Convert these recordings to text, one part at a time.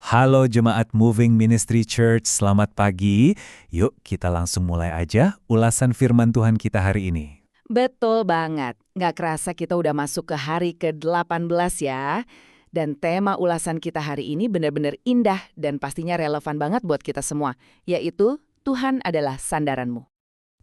Halo Jemaat Moving Ministry Church, selamat pagi. Yuk kita langsung mulai aja ulasan firman Tuhan kita hari ini. Betul banget. Nggak kerasa kita udah masuk ke hari ke-18 ya. Dan tema ulasan kita hari ini benar-benar indah dan pastinya relevan banget buat kita semua, yaitu Tuhan adalah sandaranmu.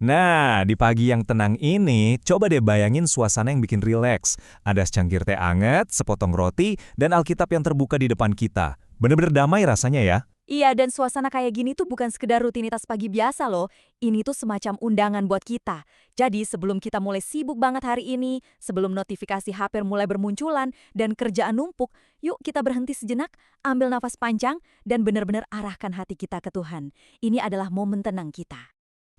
Nah, di pagi yang tenang ini, coba deh bayangin suasana yang bikin rileks. Ada secangkir teh anget, sepotong roti, dan Alkitab yang terbuka di depan kita. Bener-bener damai rasanya ya. Iya, dan suasana kayak gini tuh bukan sekedar rutinitas pagi biasa loh. Ini tuh semacam undangan buat kita. Jadi sebelum kita mulai sibuk banget hari ini, sebelum notifikasi HP mulai bermunculan dan kerjaan numpuk, yuk kita berhenti sejenak, ambil nafas panjang, dan benar-benar arahkan hati kita ke Tuhan. Ini adalah momen tenang kita.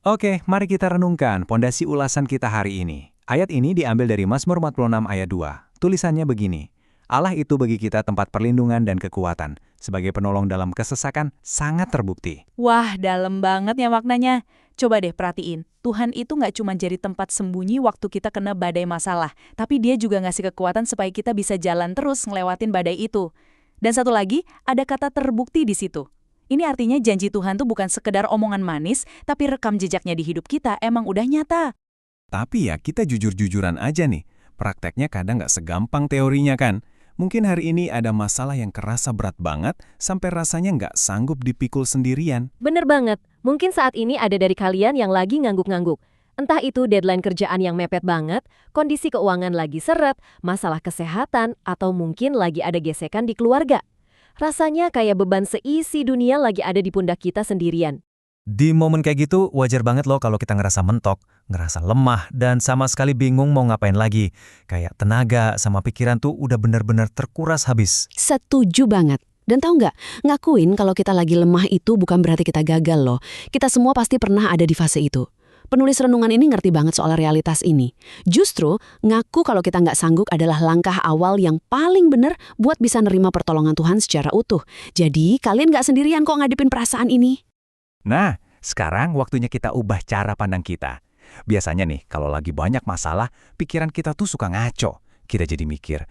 Oke, mari kita renungkan pondasi ulasan kita hari ini. Ayat ini diambil dari Mazmur 46 ayat 2. Tulisannya begini, Allah itu bagi kita tempat perlindungan dan kekuatan. Sebagai penolong dalam kesesakan, sangat terbukti. Wah, dalam banget ya maknanya. Coba deh perhatiin, Tuhan itu nggak cuma jadi tempat sembunyi waktu kita kena badai masalah, tapi Dia juga ngasih kekuatan supaya kita bisa jalan terus ngelewatin badai itu. Dan satu lagi, ada kata terbukti di situ. Ini artinya janji Tuhan tuh bukan sekedar omongan manis, tapi rekam jejaknya di hidup kita emang udah nyata. Tapi ya kita jujur-jujuran aja nih, prakteknya kadang nggak segampang teorinya kan. Mungkin hari ini ada masalah yang kerasa berat banget, sampai rasanya nggak sanggup dipikul sendirian. Bener banget, mungkin saat ini ada dari kalian yang lagi ngangguk-ngangguk. Entah itu deadline kerjaan yang mepet banget, kondisi keuangan lagi seret, masalah kesehatan, atau mungkin lagi ada gesekan di keluarga. Rasanya kayak beban seisi dunia lagi ada di pundak kita sendirian. Di momen kayak gitu, wajar banget loh kalau kita ngerasa mentok, ngerasa lemah, dan sama sekali bingung mau ngapain lagi. Kayak tenaga sama pikiran tuh udah benar-benar terkuras habis. Setuju banget. Dan tahu nggak, ngakuin kalau kita lagi lemah itu bukan berarti kita gagal loh. Kita semua pasti pernah ada di fase itu. Penulis renungan ini ngerti banget soal realitas ini. Justru, ngaku kalau kita nggak sanggup adalah langkah awal yang paling benar buat bisa nerima pertolongan Tuhan secara utuh. Jadi, kalian nggak sendirian kok ngadepin perasaan ini. Nah, sekarang waktunya kita ubah cara pandang kita. Biasanya nih, kalau lagi banyak masalah, pikiran kita tuh suka ngaco. Kita jadi mikir,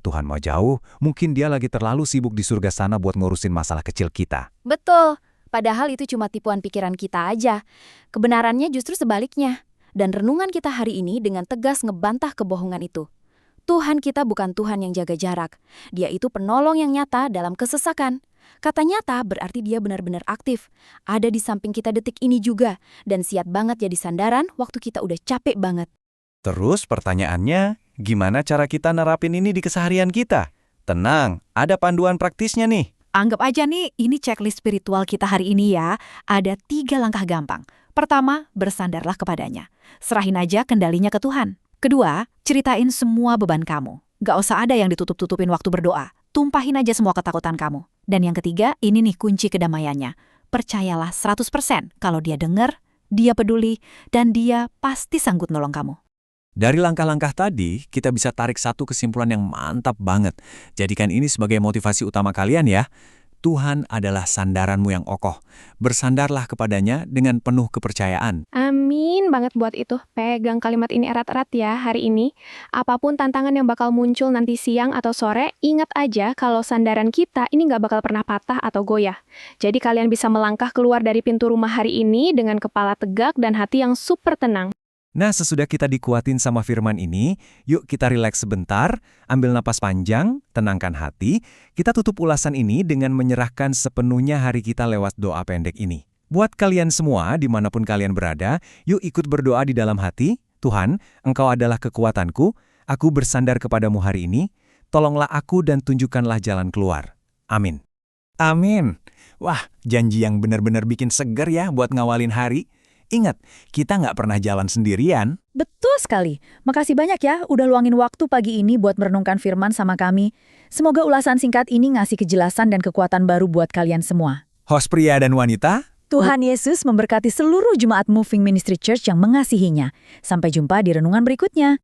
Tuhan mau jauh, mungkin Dia lagi terlalu sibuk di surga sana buat ngurusin masalah kecil kita. Betul. Padahal itu cuma tipuan pikiran kita aja. Kebenarannya justru sebaliknya. Dan renungan kita hari ini dengan tegas ngebantah kebohongan itu. Tuhan kita bukan Tuhan yang jaga jarak. Dia itu penolong yang nyata dalam kesesakan. Kata nyata berarti Dia benar-benar aktif. Ada di samping kita detik ini juga. Dan siap banget jadi sandaran waktu kita udah capek banget. Terus pertanyaannya, gimana cara kita nerapin ini di keseharian kita? Tenang, ada panduan praktisnya nih. Anggap aja nih, ini checklist spiritual kita hari ini ya. Ada 3 langkah gampang. Pertama, bersandarlah kepadanya. Serahin aja kendalinya ke Tuhan. Kedua, ceritain semua beban kamu. Gak usah ada yang ditutup-tutupin waktu berdoa. Tumpahin aja semua ketakutan kamu. Dan yang ketiga, ini nih kunci kedamaiannya. Percayalah 100% kalau Dia dengar, Dia peduli, dan Dia pasti sanggup nolong kamu. Dari langkah-langkah tadi, kita bisa tarik satu kesimpulan yang mantap banget. Jadikan ini sebagai motivasi utama kalian ya. Tuhan adalah sandaranmu yang kokoh. Bersandarlah kepadanya dengan penuh kepercayaan. Amin banget buat itu. Pegang kalimat ini erat-erat ya hari ini. Apapun tantangan yang bakal muncul nanti siang atau sore, ingat aja kalau sandaran kita ini nggak bakal pernah patah atau goyah. Jadi kalian bisa melangkah keluar dari pintu rumah hari ini dengan kepala tegak dan hati yang super tenang. Nah, sesudah kita dikuatin sama firman ini, yuk kita rileks sebentar, ambil napas panjang, tenangkan hati. Kita tutup ulasan ini dengan menyerahkan sepenuhnya hari kita lewat doa pendek ini. Buat kalian semua, dimanapun kalian berada, yuk ikut berdoa di dalam hati. Tuhan, Engkau adalah kekuatanku, aku bersandar kepadamu hari ini. Tolonglah aku dan tunjukkanlah jalan keluar. Amin. Amin. Wah, janji yang benar-benar bikin seger ya buat ngawalin hari. Ingat, kita nggak pernah jalan sendirian. Betul sekali. Makasih banyak ya udah luangin waktu pagi ini buat merenungkan firman sama kami. Semoga ulasan singkat ini ngasih kejelasan dan kekuatan baru buat kalian semua. Host pria dan wanita, Tuhan Yesus memberkati seluruh jemaat Moving Ministry Church yang mengasihinya. Sampai jumpa di renungan berikutnya.